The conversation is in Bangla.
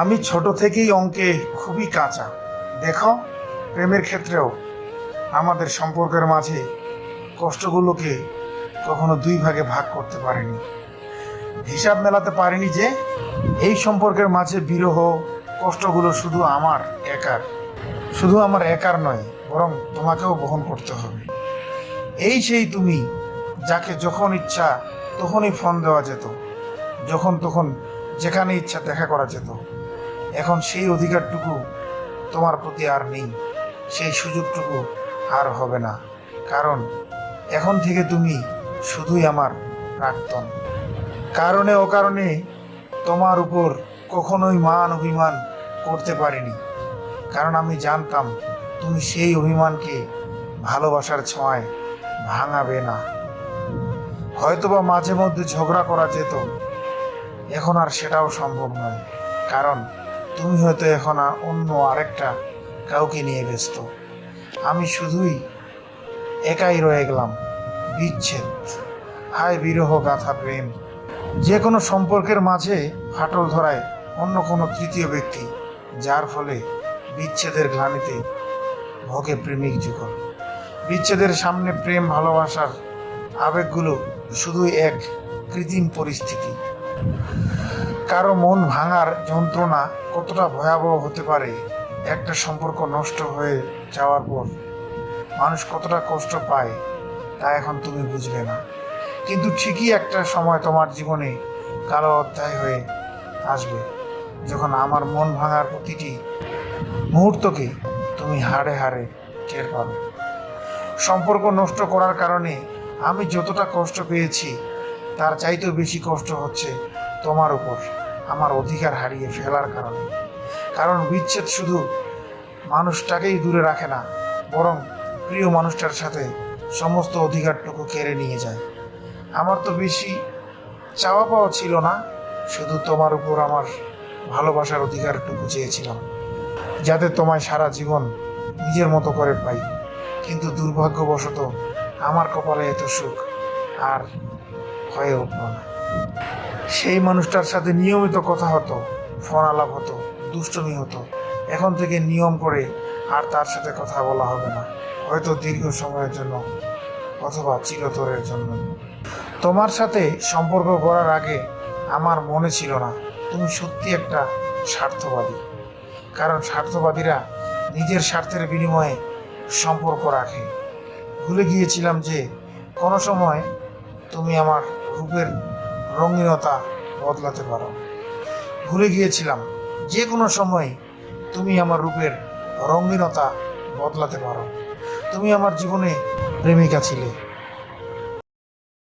আমি ছোট থেকেই অঙ্কে খুবই কাঁচা। দেখো, প্রেমের ক্ষেত্রেও আমাদের সম্পর্কের মাঝে কষ্টগুলোকে কখনো দুই ভাগে ভাগ করতে পারিনি, হিসাব মেলাতে পারিনি যে এই সম্পর্কের মাঝে বিরহ কষ্টগুলো শুধু আমার একার নয়, বরং তোমাকেও বহন করতে হবে। এই সেই তুমি, যাকে যখন ইচ্ছা তখনই ফোন দেওয়া যেত, যখন তখন যেখানে ইচ্ছা দেখা করা যেত। এখন সেই অধিকারটুকু তোমার প্রতি আর নেই, সেই সুযোগটুকু আর হবে না, কারণ এখন থেকে তুমি শুধুই আমার প্রাক্তন। কারণে অকারণে তোমার উপর কখনোই মান অভিমান করতে পারিনি, কারণ আমি জানতাম তুমি সেই অভিমানকে ভালোবাসার ছোঁয়ায় ভাঙাবে না। হয়তোবা মাঝে মধ্যে ঝগড়া করা যেত, এখন আর সেটাও সম্ভব নয়, কারণ তুমি হয়তো এখন অন্য আরেকটা কাউকে নিয়ে ব্যস্ত। আমি শুধুই একাই রয়ে গেলাম। বিচ্ছেদ, হায় বিরহ গাথা প্রেম। যে কোনো সম্পর্কের মাঝে ফাটল ধরায় অন্য কোনো তৃতীয় ব্যক্তি, যার ফলে বিচ্ছেদের গ্লানিতে ভোগে প্রেমিক যুগল। বিচ্ছেদের সামনে প্রেম ভালোবাসার আবেগগুলো শুধুই এক কৃত্রিম পরিস্থিতি। কারো মন ভাঙার যন্ত্রণা কতটা ভয়াবহ হতে পারে, একটা সম্পর্ক নষ্ট হয়ে যাওয়ার পর মানুষ কতটা কষ্ট পায়, তা এখন তুমি বুঝবে না। কিন্তু ঠিকই একটা সময় তোমার জীবনে কালো অধ্যায় হয়ে আসবে, যখন আমার মন ভাঙার প্রতিটি মুহূর্তকে তুমি হাড়ে হাড়ে টের পাবে। সম্পর্ক নষ্ট করার কারণে আমি যতটা কষ্ট পেয়েছি, তার চাইতেও বেশি কষ্ট হচ্ছে তোমার উপর আমার অধিকার হারিয়ে ফেলার কারণে। কারণ বিচ্ছেদ শুধু মানুষটাকেই দূরে রাখে না, বরং প্রিয় মানুষটার সাথে সমস্ত অধিকারটুকু কেড়ে নিয়ে যায়। আমার তো বেশি চাওয়া পাওয়া ছিল না, শুধু তোমার উপর আমার ভালোবাসার অধিকারটুকু চেয়েছিলাম, যাতে তোমায় সারা জীবন নিজের মতো করে পাই। কিন্তু দুর্ভাগ্যবশত আমার কপালে এত সুখ আর হয়ে উঠল না। সেই মানুষটার সাথে নিয়মিত কথা হতো, ফোন আলাপ হতো, দুষ্টুমি হতো। এখন থেকে নিয়ম করে আর তার সাথে কথা বলা হবে না, হয়তো দীর্ঘ সময়ের জন্য অথবা চিরতরের জন্য। তোমার সাথে সম্পর্ক করার আগে আমার মনে ছিল না তুমি সত্যি একটা স্বার্থবাদী, কারণ স্বার্থবাদীরা নিজের স্বার্থের বিনিময়ে সম্পর্ক রাখে। ভুলে গিয়েছিলাম যে কোনো সময় তুমি আমার রূপের রঙিনতা বদলাতে পারো। ভুলে গিয়েছিলাম যে কোনো সময় তুমি আমার রূপের রঙিনতা বদলাতে পারো। তুমি আমার জীবনে প্রেমিকা ছিলে,